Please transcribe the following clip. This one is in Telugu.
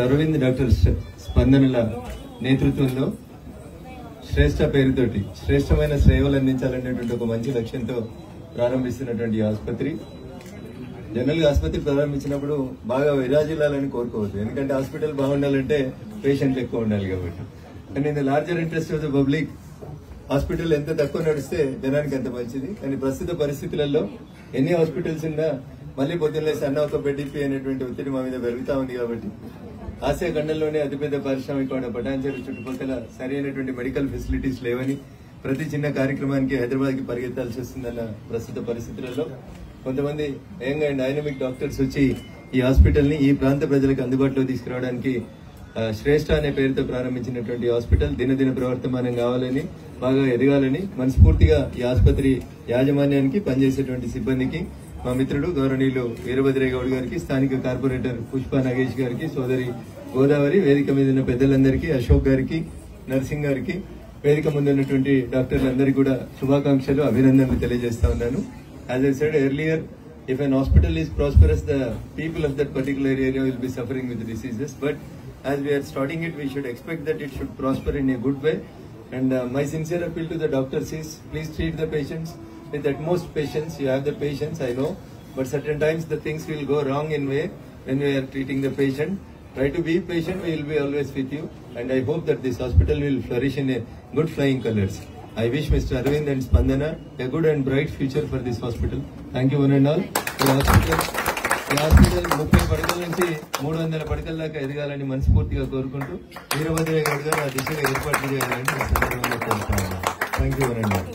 అరవింద్ డాక్టర్ స్పందనల నేతృత్వంలో శ్రేష్ఠ పేరుతోటి శ్రేష్టమైన సేవలు అందించాలనేటువంటి ఒక మంచి లక్ష్యంతో ప్రారంభిస్తున్నటువంటి ఆసుపత్రి. జనరల్ గా ఆసుపత్రి ప్రారంభించినప్పుడు బాగా విరాజిల్లాలని కోరుకోవద్దు, ఎందుకంటే హాస్పిటల్ బాగుండాలంటే పేషెంట్లు ఎక్కువ ఉండాలి కాబట్టి. కానీ in the larger interest of the public hospital ఎంత తక్కువ నడిస్తే జనానికి అంత మంచిది. కానీ ప్రస్తుత పరిస్థితులలో ఎన్ని హాస్పిటల్స్ ఉన్నా మళ్లీ పొద్దున్న లేసి అన్న ఒక బెడ్ ఇప్పి అనేటువంటి ఒత్తిడి మా మీద పెరుగుతా ఉంది. కాబట్టి ఆసియా ఖండంలోనే అతిపెద్ద పారిశ్రామిక పటాన్చెరు చుట్టుపక్కల సరైనటువంటి మెడికల్ ఫెసిలిటీస్ లేవని ప్రతి చిన్న కార్యక్రమానికి హైదరాబాద్ కి పరిగెత్తాల్సి వస్తుందన్న ప్రస్తుత పరిస్థితులలో కొంతమంది యంగ్ అండ్ డైనమిక్ డాక్టర్స్ వచ్చి ఈ హాస్పిటల్ ని ఈ ప్రాంత ప్రజలకు అందుబాటులో తీసుకురావడానికి శ్రేష్ఠ అనే పేరుతో ప్రారంభించినటువంటి హాస్పిటల్ దినదిన ప్రవర్తమానం కావాలని, బాగా ఎదగాలని మనస్ఫూర్తిగా ఈ ఆసుపత్రి యాజమాన్యానికి, పనిచేసేటువంటి సిబ్బందికి, మా మిత్రుడు గౌరవనీయులు వీరభద్రయ్య గౌడ్ గారికి, స్థానిక కార్పొరేటర్ పుష్ప నాగేష్ గారికి, సోదరి గోదావరి, వేదిక మీద ఉన్న పెద్దలందరికీ, అశోక్ గారికి, నర్సింగ్ గారికి, వేదిక ముందున్నటువంటి డాక్టర్లందరికీ కూడా శుభాకాంక్షలు, అభినందనలు తెలియజేస్తా ఉన్నాను. As I said earlier, if an hospital is prosperous, the people of that particular area will be suffering with diseases. But as we are starting it, we should expect that it should prosper in a good way. And my sincere appeal to the doctors is, please treat the patients with utmost patience. You have the patience, I know, but certain times the things will go wrong in way when we are treating the patient. Try to be patient, we will be always with you. And I hope that this hospital will flourish in a good flying colors. I wish Mr. Arvind and Spandana a good and bright future for this hospital. Thank you one and all. ఈ హాస్పిటల్ 30 పడకల నుంచి 300 పడకల దాకా ఎదగాలని మనస్ఫూర్తిగా కోరుకుంటూ వీరభద్రయ్య గౌడ్ గారు ఆ దిశగా ఏర్పాట్లు చేయాలని thank you one and all.